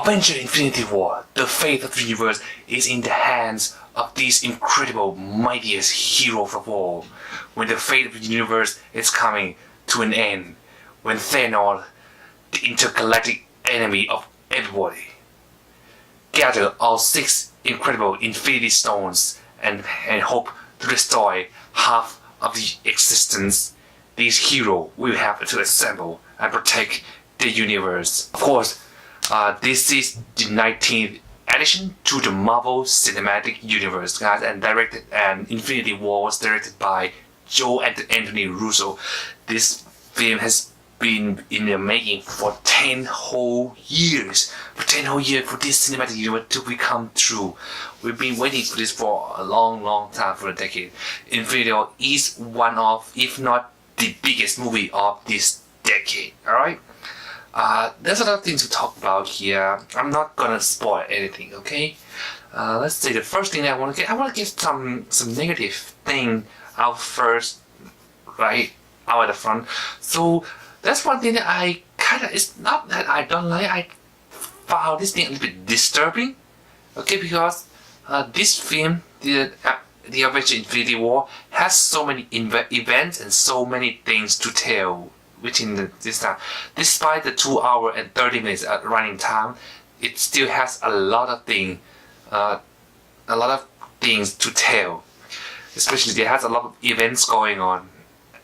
Avengers Infinity War, the fate of the universe is in the hands of these incredible, mightiest heroes of all. When the fate of the universe is coming to an end, when Thanos, the intergalactic enemy of everybody, gather all 6 incredible Infinity Stones and hope to destroy half of the existence, these heroes will have to assemble and protect the universe. Of course, this is the 19th addition to the Marvel Cinematic Universe, guys, and Infinity War was directed by Joe and Anthony Russo. This film has been in the making for 10 whole years. For 10 whole years for this cinematic universe to become true. We've been waiting for this for a long time, for a decade. Infinity War is one of, if not the biggest movie of this decade, alright? There's a lot of things to talk about here. I'm not gonna spoil anything, okay? Let's say the first thing I want to get some negative thing out first, right out at the front. So that's one thing that I it's not that I don't like. I found this thing a little bit disturbing, okay? Because this film, the Avengers Infinity War, has so many events and so many things to tell within this time. Despite the 2 hour and 30 minutes running time, it still has a lot of things to tell. Especially there has a lot of events going on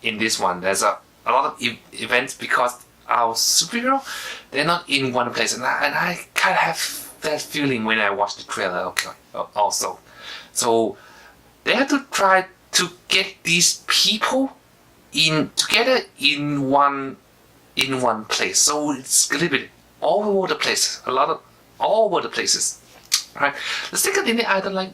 in this one. There's a lot of events because our superhero, they're not in one place, and I kind of have that feeling when I watch the trailer. Okay, also, so they have to try to get these people together in one place. So it's a little bit all over the place, all over the places. Right. The second thing that I don't like,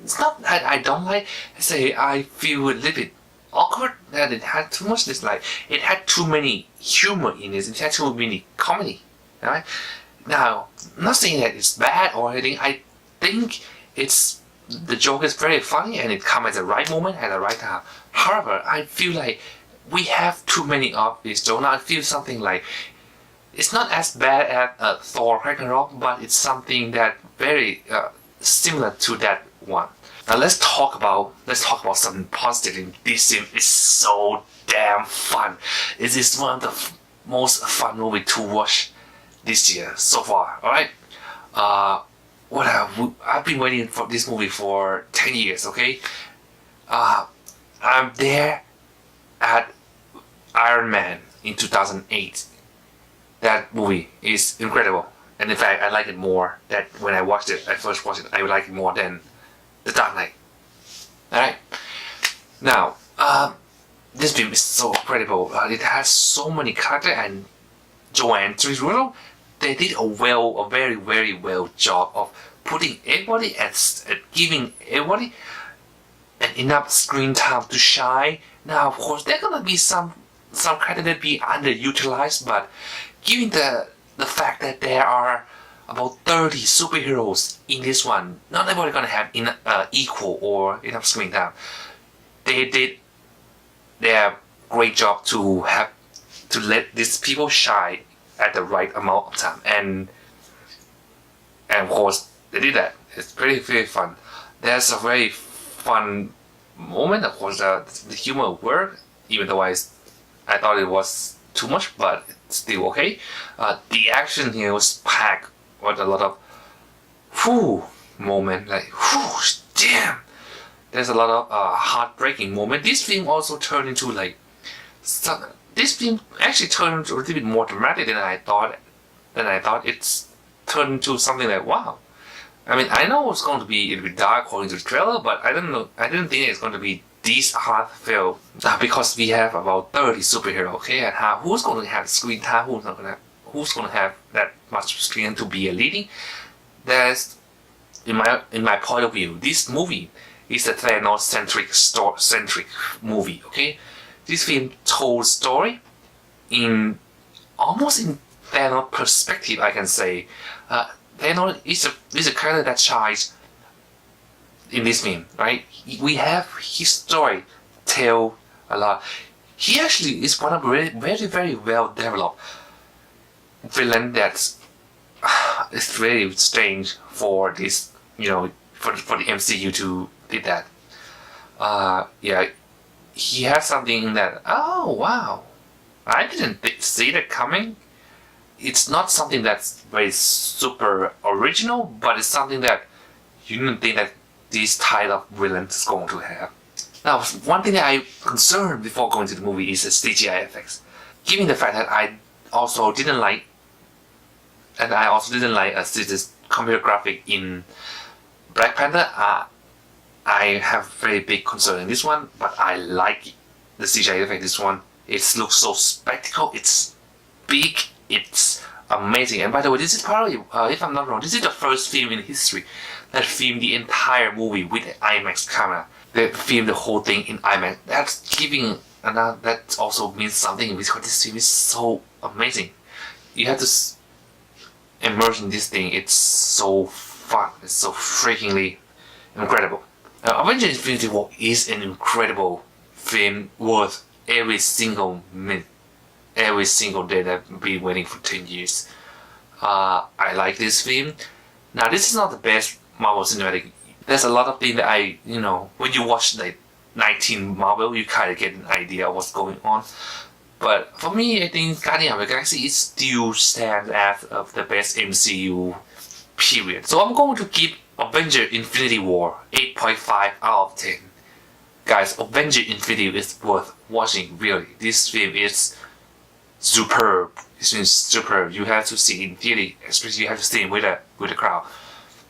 it's not that I don't like. I feel a little bit awkward that it had too much dislike. It had too many humor in it. It had too many comedy. Right? Now, I'm not saying that it's bad or anything. I think the joke is very funny and it comes at the right moment at the right time. However, I feel like we have too many of these. So now I feel something like it's not as bad as Thor Ragnarok, but it's something that very similar to that one. Now let's talk about something positive. This film is so damn fun. It is one of the most fun movie to watch this year so far. All right. I've been waiting for this movie for 10 years. Okay. I'm there at Iron Man in 2008. That movie is incredible, and in fact, I like it more. That when I first watched it, I like it more than The Dark Knight. Alright. Now, this film is so incredible. It has so many characters, and Joe and Russo, they did a very well job of putting everybody and giving everybody enough screen time to shine. Now, of course, there are gonna be some characters that be underutilized, but given the fact that there are about 30 superheroes in this one, not everybody gonna have equal or enough screen time. They did their great job to let these people shine at the right amount of time, and of course they did that. It's very fun. There's a very fun moment. Of course, the humor worked, even though I thought it was too much, but it's still okay. The action here was packed with a lot of moment, like damn. There's a lot of heartbreaking moment. This film also turned into this film actually turned into a little bit more dramatic than I thought. It's turned into something like wow. I mean, I know it's going to be a bit dark according to the trailer, but I didn't think it's going to be this heartfelt, because we have about 30 superheroes, okay, and who's going to have screen time, who's going to have that much screen to be a leading. There's, in my point of view, this movie is a Thanos centric movie, okay. This film told story almost in Thanos perspective, I can say. Thanos is a character that shines in this film, right? We have his story tell a lot. He actually is one of very well developed villain that it's very strange for this, for the MCU to did that. Yeah, he has something in that. Oh wow, I didn't see that coming. It's not something that's very super original, but it's something that you didn't think that this type of villain is going to have. Now, one thing that I concerned before going to the movie is the CGI effects. Given the fact that I also didn't like this computer graphic in Black Panther, I have very big concern in this one, but I like the CGI effect in this one. It looks so spectacle, it's big, it's amazing. And by the way, this is probably, if I'm not wrong, this is the first film in history that filmed the entire movie with an IMAX camera. They filmed the whole thing in IMAX. That also means something because this film is so amazing. You have to immerse in this thing. It's so fun. It's so freakingly incredible. Avengers Infinity War is an incredible film worth every single minute, every single day that I've been waiting for 10 years. I like this film. Now, this is not the best Marvel Cinematic. There's a lot of things that when you watch like 19 Marvel, you kind of get an idea of what's going on. But for me, I think Guardians of the Galaxy still stands as of the best MCU period. So I'm going to give Avengers Infinity War 8.5 out of 10. Guys, Avengers Infinity is worth watching, really. This film is superb. This film is superb. You have to see it in theater, especially you have to see it with the crowd.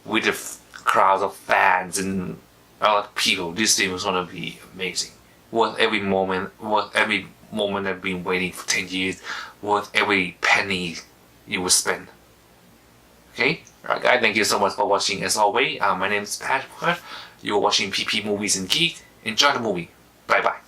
With the crowds of fans and a lot of people. This film is gonna be amazing. Worth every moment I've been waiting for 10 years. Worth every penny you will spend. Okay? Alright guys, thank you so much for watching. As always, my name is Patrick. You're watching PP Movies and Geek. Enjoy the movie. Bye bye.